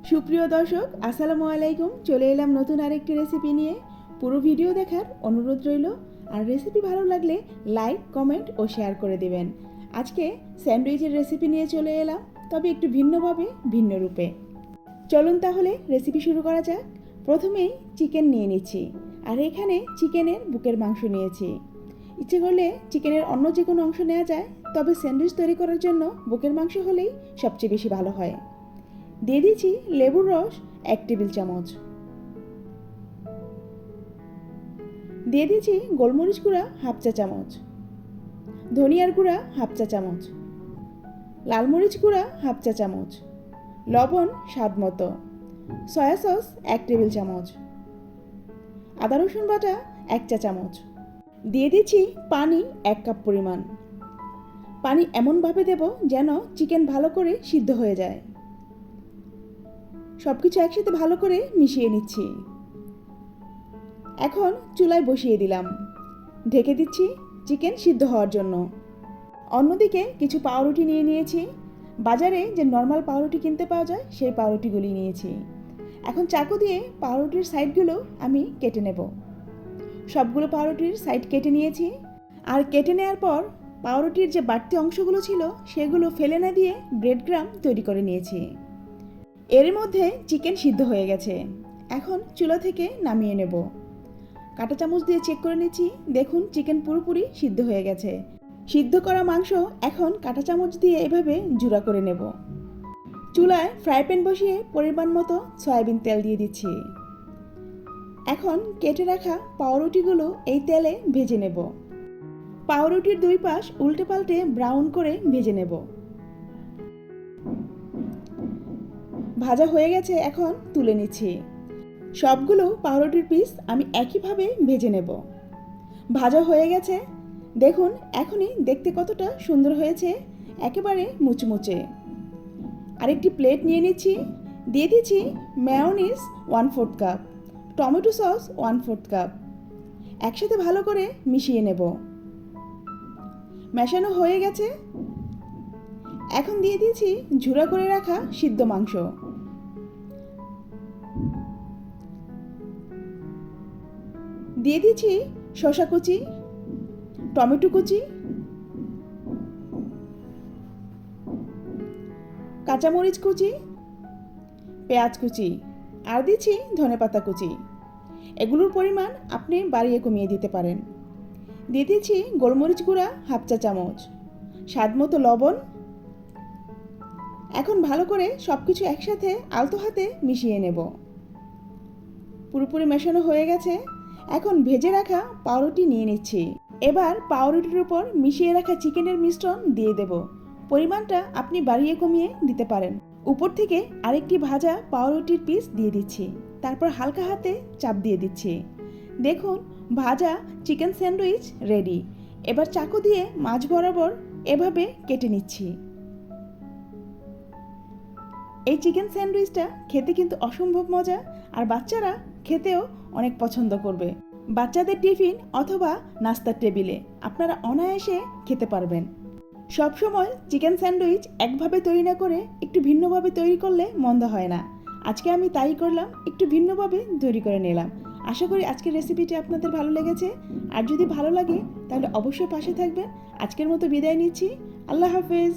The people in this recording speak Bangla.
সুপ্রিয় দর্শক, আসসালামু আলাইকুম। চলে এলাম নতুন আরেকটি রেসিপি নিয়ে। পুরো ভিডিও দেখার অনুরোধ রইল। আর রেসিপি ভালো লাগলে লাইক, কমেন্ট ও শেয়ার করে দেবেন। আজকে স্যান্ডউইচের রেসিপি নিয়ে চলে এলাম, তবে একটু ভিন্নভাবে, ভিন্ন রূপে। চলুন তাহলে রেসিপি শুরু করা যাক। প্রথমেই চিকেন নিয়ে নিচ্ছি, আর এখানে চিকেনের বুকের মাংস নিয়েছি। ইচ্ছে করলে চিকেনের অন্য যে কোনো অংশ নেওয়া যায়, তবে স্যান্ডউইচ তৈরি করার জন্য বুকের মাংস হলেই সবচেয়ে বেশি ভালো হয়। দিয়ে দিচ্ছি লেবুর রস 1 টেবিল চামচ। দিয়ে দিচ্ছি গোলমরিচ গুঁড়া 1/2 চা চামচ, ধনিয়ার গুঁড়া 1/2 চা চামচ, লাল মরিচ গুঁড়া 1/2 চা চামচ, লবণ স্বাদ মতো, সয়া সস 1 টেবিল চামচ, আদা রসুন বাটা 1 চা চামচ। দিয়ে দিচ্ছি পানি 1 কাপ পরিমাণ। পানি এমনভাবে দেব যেন চিকেন ভালো করে সিদ্ধ হয়ে যায়। সব কিছু একসাথে ভালো করে মিশিয়ে নিচ্ছি। এখন চুলায় বসিয়ে দিলাম, ঢেকে দিচ্ছি চিকেন সিদ্ধ হওয়ার জন্য। অন্যদিকে কিছু পাউরুটি নিয়ে নিয়েছি। বাজারে যে নর্মাল পাউরুটি কিনতে পাওয়া যায়, সেই পাউরুটিগুলি নিয়েছি। এখন চাকু দিয়ে পাউরুটির সাইডগুলো আমি কেটে নেব। সবগুলো পাউরুটির সাইড কেটে নিয়েছি। আর কেটে নেওয়ার পর পাউরুটির যে বাড়তি অংশগুলো ছিল, সেগুলো ফেলে না দিয়ে ব্রেড ক্রাম তৈরি করে নিয়েছি। এর মধ্যে চিকেন সিদ্ধ হয়ে গেছে। এখন চুলা থেকে নামিয়ে নেব। কাঁটা চামচ দিয়ে চেক করে নিচ্ছি, দেখুন চিকেন পুরোপুরি সিদ্ধ হয়ে গেছে। সিদ্ধ করা মাংস এখন কাঁটা চামচ দিয়ে এভাবে জুড়া করে নেব। চুলায় ফ্রাই প্যান বসিয়ে পরিমাণ মতো সয়াবিন তেল দিয়ে দিচ্ছি। এখন কেটে রাখা পাউরুটিগুলো এই তেলে ভেজে নেব। পাউরুটির দুই পাশ উল্টে পাল্টে ব্রাউন করে ভেজে নেব। ভাজা হয়ে গেছে, এখন তুলে নিচ্ছি। সবগুলো পাউরুটির পিস আমি একইভাবে ভেজে নেব। ভাজা হয়ে গেছে, দেখুন এখনই দেখতে কতটা সুন্দর হয়েছে, একেবারে মুচমুচে। আরেকটি প্লেট নিয়ে নিচ্ছি। দিয়ে দিচ্ছি mayonnaise 1/4 cup, tomato sauce 1/4 cup. একসাথে ভালো করে মিশিয়ে নেব। মেশানো হয়ে গেছে। এখন দিয়ে দিচ্ছি ঝুরা করে রাখা সিদ্ধ মাংস। দিয়ে দিচ্ছি শসা কুচি, টমেটো কুচি, কাঁচামরিচ কুচি, পেঁয়াজ কুচি, আর দিচ্ছি ধনেপাতা কুচি। এগুলোর পরিমাণ আপনি বাড়িয়ে কমিয়ে দিতে পারেন। দিয়ে দিচ্ছি গোলমরিচ গুঁড়া 1/2 চা চামচ, স্বাদ মতো লবণ। এখন ভালো করে সব কিছু একসাথে আলতো হাতে মিশিয়ে নেব। পুরোপুরি মেশানো হয়ে গেছে। এখন ভেজে রাখা পাউরুটি নিয়ে নিচ্ছি। এবার পাউরুটির উপর মিশিয়ে রাখা চিকেনের মিশ্রণ দিয়ে দেব। পরিমাণটা আপনি বাড়িয়ে কমিয়ে দিতে পারেন। উপর থেকে আরেকটি ভাজা পাউরুটির পিস দিয়ে দিচ্ছি। তারপর হালকা হাতে চাপ দিয়ে দিচ্ছি। দেখুন ভাজা চিকেন স্যান্ডউইচ রেডি। এবার চাকু দিয়ে মাঝ বরাবর এভাবে কেটে নিচ্ছি। এই চিকেন স্যান্ডউইচটা খেতে কিন্তু অসম্ভব মজা, আর বাচ্চারা খেতেও অনেক পছন্দ করবে। বাচ্চাদের টিফিন অথবা নাস্তার টেবিলে আপনারা অনায়াসে খেতে পারবেন। সবসময় চিকেন স্যান্ডউইচ একভাবে তৈরি না করে একটু ভিন্নভাবে তৈরি করলে মন্দ হয় না। আজকে আমি তাই করলাম, একটু ভিন্নভাবে তৈরি করে নিলাম। আশা করি আজকের রেসিপিটি আপনাদের ভালো লেগেছে। আর যদি ভালো লাগে তাহলে অবশ্যই পাশে থাকবেন। আজকের মতো বিদায় নিচ্ছি। আল্লাহ হাফেজ।